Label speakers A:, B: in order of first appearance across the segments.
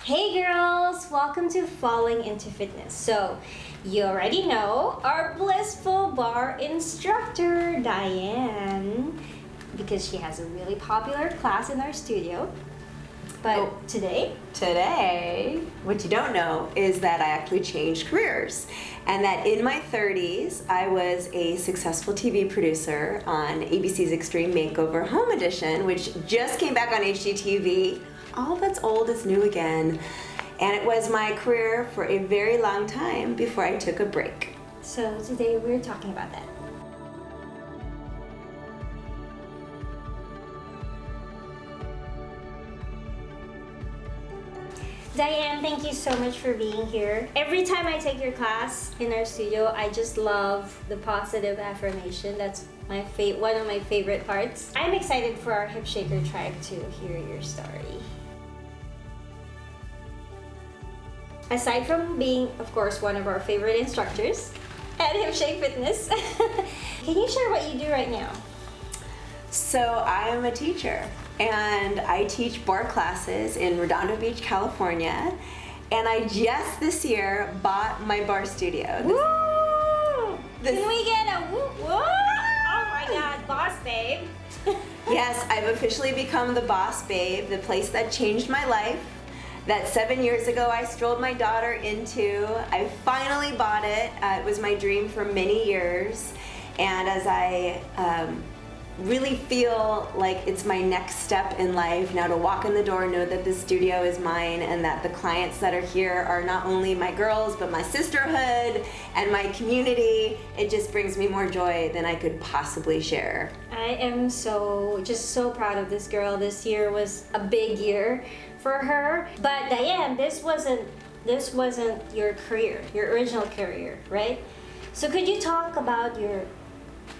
A: Hey girls, welcome to Falling into Fitness. So, you already know our Blissful Barre instructor, Diane, because she has a really popular class in our studio. But today,
B: what you don't know is that I actually changed careers, and that in my 30s, I was a successful TV producer on ABC's Extreme Makeover Home Edition, which just came back on HGTV. All that's old is new again. And it was my career for a very long time before I took a break.
A: So today we're talking about that. Diane, thank you so much for being here. Every time I take your class in our studio, I just love the positive affirmation. That's one of my favorite parts. I'm excited for our Hip Shaker tribe to hear your story. Aside from being, of course, one of our favorite instructors at Hip Shake Fitness, can you share what you do right now?
B: So I am a teacher, and I teach barre classes in Redondo Beach, California, and I just this year bought my barre studio.
A: Woo! Can we get a woo woo? Oh my God, boss babe.
B: Yes, I've officially become the boss babe, the place that changed my life. That 7 years ago I strolled my daughter into. I finally bought it. It was my dream for many years. And as I really feel like it's my next step in life now to walk in the door, know that this studio is mine, and that the clients that are here are not only my girls, but my sisterhood and my community, it just brings me more joy than I could possibly share.
A: I am so proud of this girl. This year was a big year for her. But Diane, this wasn't your career, your original career, right? So could you talk about your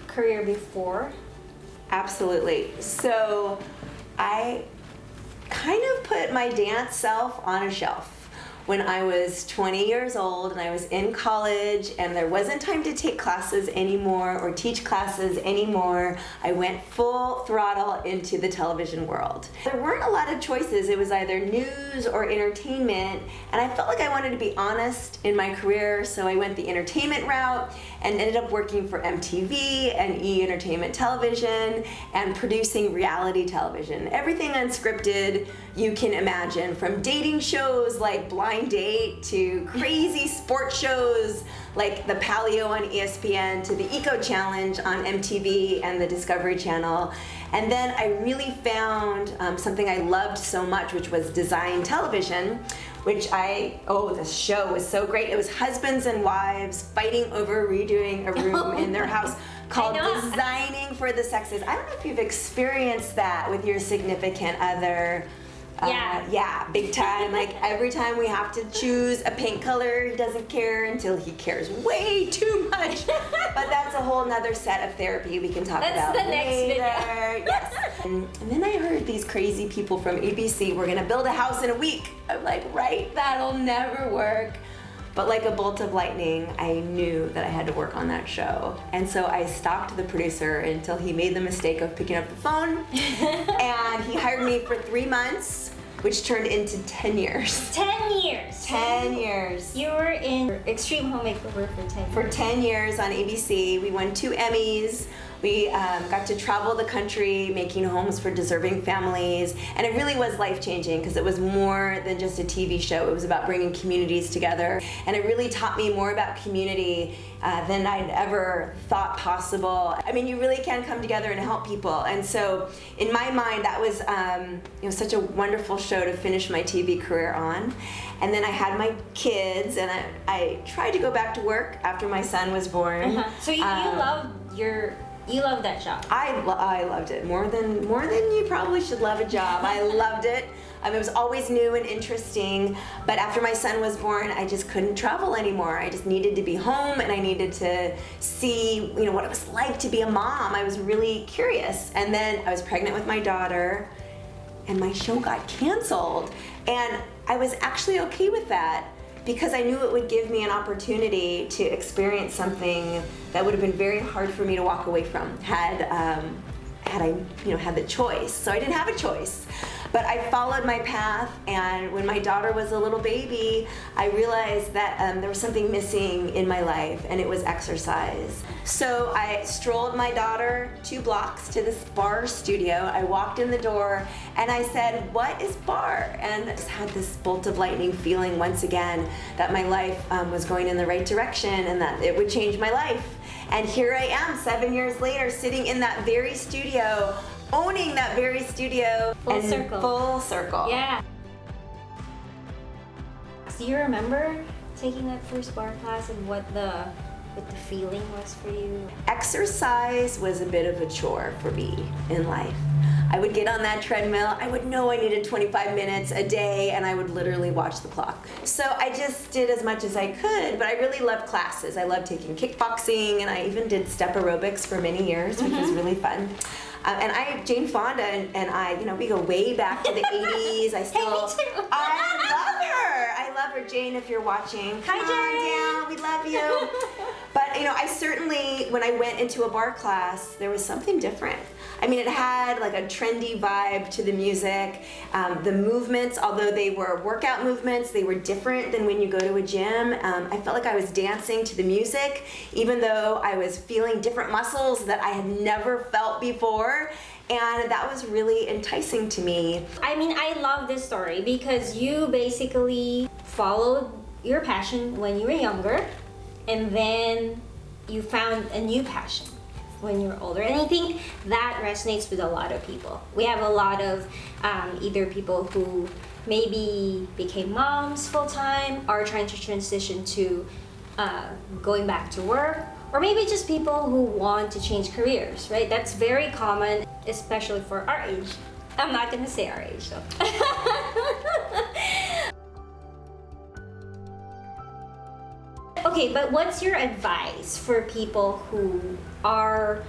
A: career before?
B: Absolutely. So I kind of put my dance self on a shelf when I was 20 years old and I was in college and there wasn't time to take classes anymore or teach classes anymore. I went full throttle into the television world. There weren't a lot of choices. It was either news or entertainment, and I felt like I wanted to be honest in my career, so I went the entertainment route and ended up working for MTV and E! Entertainment Television and producing reality television. Everything unscripted you can imagine, from dating shows like Blind Date to crazy sports shows like the Paleo on ESPN to the Eco Challenge on MTV and the Discovery Channel. And then I really found something I loved so much, which was design television, which the show was so great. It was husbands and wives fighting over redoing a room in their house called Designing for the Sexes. I don't know if you've experienced that with your significant other. Yeah, big time. Like every time we have to choose a paint color, he doesn't care until he cares way too much. But that's a whole nother set of therapy we can talk about
A: later.
B: Next video. Yes. And then I heard these crazy people from ABC were gonna build a house in a week. I'm like, right, that'll never work. But like a bolt of lightning, I knew that I had to work on that show. And so I stalked the producer until he made the mistake of picking up the phone. And he hired me for 3 months, which turned into 10 years.
A: 10 years?
B: 10 years.
A: You were in Extreme Home Makeover for 10 years.
B: For 10 years on ABC. We won 2 Emmys. We got to travel the country making homes for deserving families, and it really was life-changing because it was more than just a TV show. It was about bringing communities together, and it really taught me more about community than I'd ever thought possible. I mean, you really can come together and help people, and so in my mind that was such a wonderful show to finish my TV career on. And then I had my kids, and I tried to go back to work after my son was born.
A: So you love that job.
B: I loved it more than you probably should love a job. I loved it. It was always new and interesting, but after my son was born, I just couldn't travel anymore. I just needed to be home, and I needed to see, what it was like to be a mom. I was really curious, and then I was pregnant with my daughter, and my show got canceled, and I was actually okay with that, because I knew it would give me an opportunity to experience something that would have been very hard for me to walk away from had I had the choice. So I didn't have a choice. But I followed my path, and when my daughter was a little baby, I realized that there was something missing in my life, and it was exercise. So I strolled my daughter 2 blocks to this barre studio. I walked in the door, and I said, "What is barre?" And I just had this bolt of lightning feeling once again that my life was going in the right direction and that it would change my life. And here I am 7 years later, sitting in that very studio, owning that very studio.
A: Full circle.
B: Full circle.
A: Yeah. Do you remember taking that first barre class and what the feeling was for you?
B: Exercise was a bit of a chore for me in life. I would get on that treadmill, I would know I needed 25 minutes a day, and I would literally watch the clock. So I just did as much as I could, but I really loved classes. I loved taking kickboxing, and I even did step aerobics for many years, which was really fun. And Jane Fonda and I, we go way back to the 80s.
A: Hey, me too.
B: I love her. Jane, if you're watching, come on down, we love you. But I certainly, when I went into a barre class, there was something different. I mean, it had like a trendy vibe to the music. The movements, although they were workout movements, they were different than when you go to a gym. I felt like I was dancing to the music, even though I was feeling different muscles that I had never felt before. And that was really enticing to me.
A: I mean, I love this story because you basically followed your passion when you were younger, and then you found a new passion when you're older. And I think that resonates with a lot of people. We have a lot of either people who maybe became moms full-time, are trying to transition to going back to work, or maybe just people who want to change careers, right? That's very common, especially for our age. I'm not gonna say our age though. Okay, but what's your advice for people who are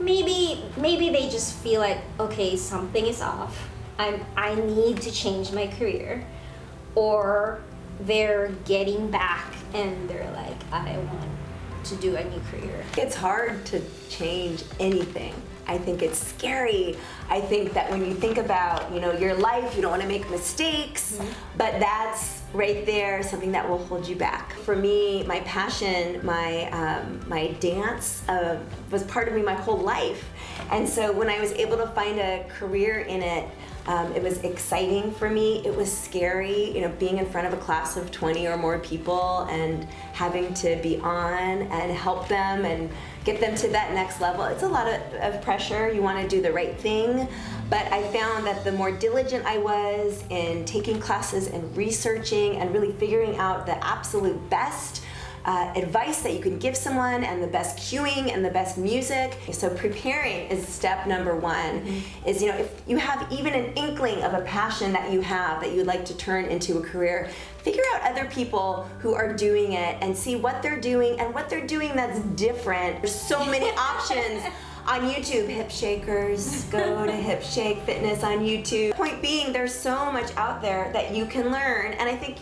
A: maybe they just feel like, okay, something is off. I need to change my career, or they're getting back and they're like, I want to do a new career.
B: It's hard to change anything. I think it's scary. I think that when you think about, your life, you don't want to make mistakes, but that's right there, something that will hold you back. For me, my passion, my dance was part of me my whole life. And so when I was able to find a career in it, it was exciting for me. It was scary, being in front of a class of 20 or more people and having to be on and help them and get them to that next level. It's a lot of pressure. You want to do the right thing. But I found that the more diligent I was in taking classes and researching and really figuring out the absolute best advice that you can give someone, and the best cueing and the best music. So preparing is step number one. Is if you have even an inkling of a passion that you have that you'd like to turn into a career, figure out other people who are doing it and see what they're doing and what they're doing that's different. There's so many options on YouTube. Hip shakers, go to Hip Shake Fitness on YouTube. Point being, there's so much out there that you can learn, and I think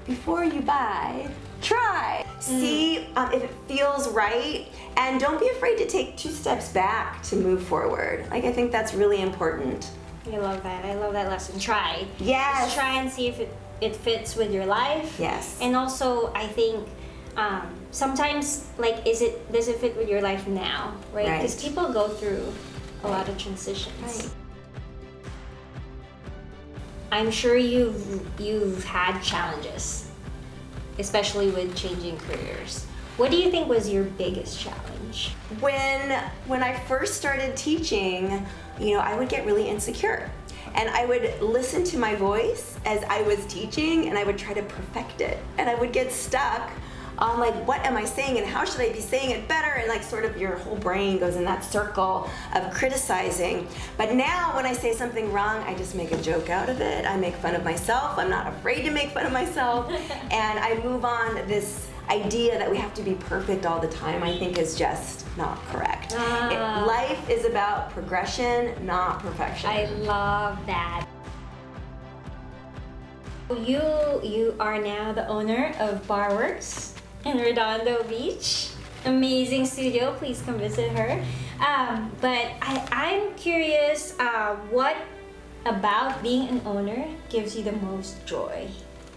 B: before you buy, try. See if it feels right, and don't be afraid to take 2 steps back to move forward. I think that's really important.
A: I love that. I love that lesson. Try.
B: Yes.
A: Just try and see if it fits with your life.
B: Yes.
A: And also, I think sometimes, does it fit with your life now, right? Because people go through a lot of transitions.
B: Right.
A: I'm sure you've had challenges, especially with changing careers. What do you think was your biggest challenge?
B: When I first started teaching, I would get really insecure. And I would listen to my voice as I was teaching, and I would try to perfect it. And I would get stuck on what am I saying and how should I be saying it better? And sort of your whole brain goes in that circle of criticizing. But now when I say something wrong, I just make a joke out of it. I make fun of myself. I'm not afraid to make fun of myself. And I move on. This idea that we have to be perfect all the time, I think, is just not correct. Life is about progression, not perfection.
A: I love that. You are now the owner of BarreWorks in Redondo Beach. Amazing studio. Please come visit her. But I'm curious, what about being an owner gives you the most joy?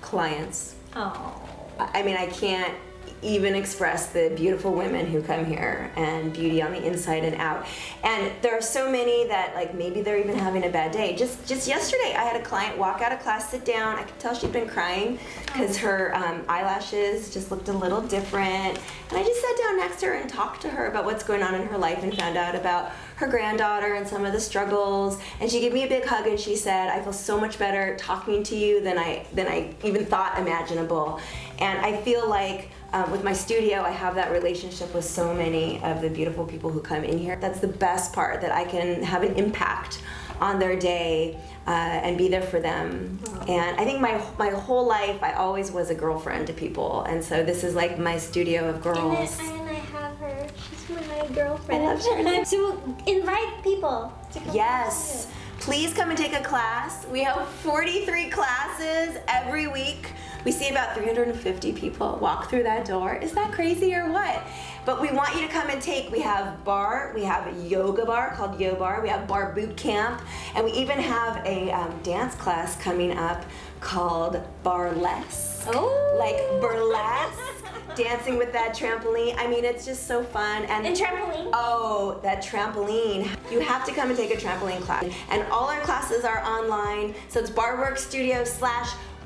B: Clients.
A: Oh.
B: I mean, I can't even express the beautiful women who come here and beauty on the inside and out. And there are so many that like maybe they're even having a bad day. Just yesterday I had a client walk out of class, sit down. I could tell she'd been crying because her eyelashes just looked a little different. And I just sat down next to her and talked to her about what's going on in her life and found out about her granddaughter and some of the struggles. And she gave me a big hug and she said, I feel so much better talking to you than I even thought imaginable. And I feel like with my studio, I have that relationship with so many of the beautiful people who come in here. That's the best part, that I can have an impact on their day and be there for them. Wow. And I think my whole life, I always was a girlfriend to people. And so this is like my studio of girls.
A: And I have her. She's my girlfriend.
B: I love Charlene.
A: So invite people to come.
B: Yes. Please come and take a class. We have 43 classes every week. We see about 350 people walk through that door. Is that crazy or what? But we want you to come and take, we have barre, we have a yoga bar called Yo Bar, we have barre boot camp, and we even have a dance class coming up called Barreless.
A: Oh!
B: Like burlesque, dancing with that trampoline. I mean, it's just so fun.
A: And trampoline?
B: Oh, that trampoline. You have to come and take a trampoline class. And all our classes are online, so it's BarreWorks Studio /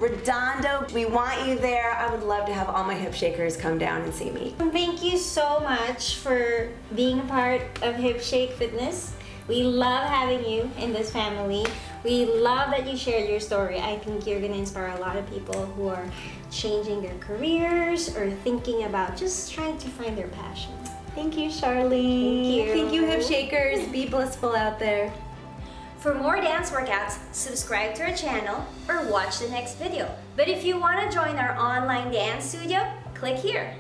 B: Redondo. We want you there. I would love to have all my hip shakers come down and see me.
A: Thank you so much for being a part of Hip Shake Fitness. We love having you in this family. We love that you shared your story. I think you're gonna inspire a lot of people who are changing their careers or thinking about just trying to find their passion.
B: Thank you, Charlene.
A: Thank you.
B: Hip shakers. Be blissful out there.
A: For more dance workouts, subscribe to our channel or watch the next video. But if you want to join our online dance studio, click here.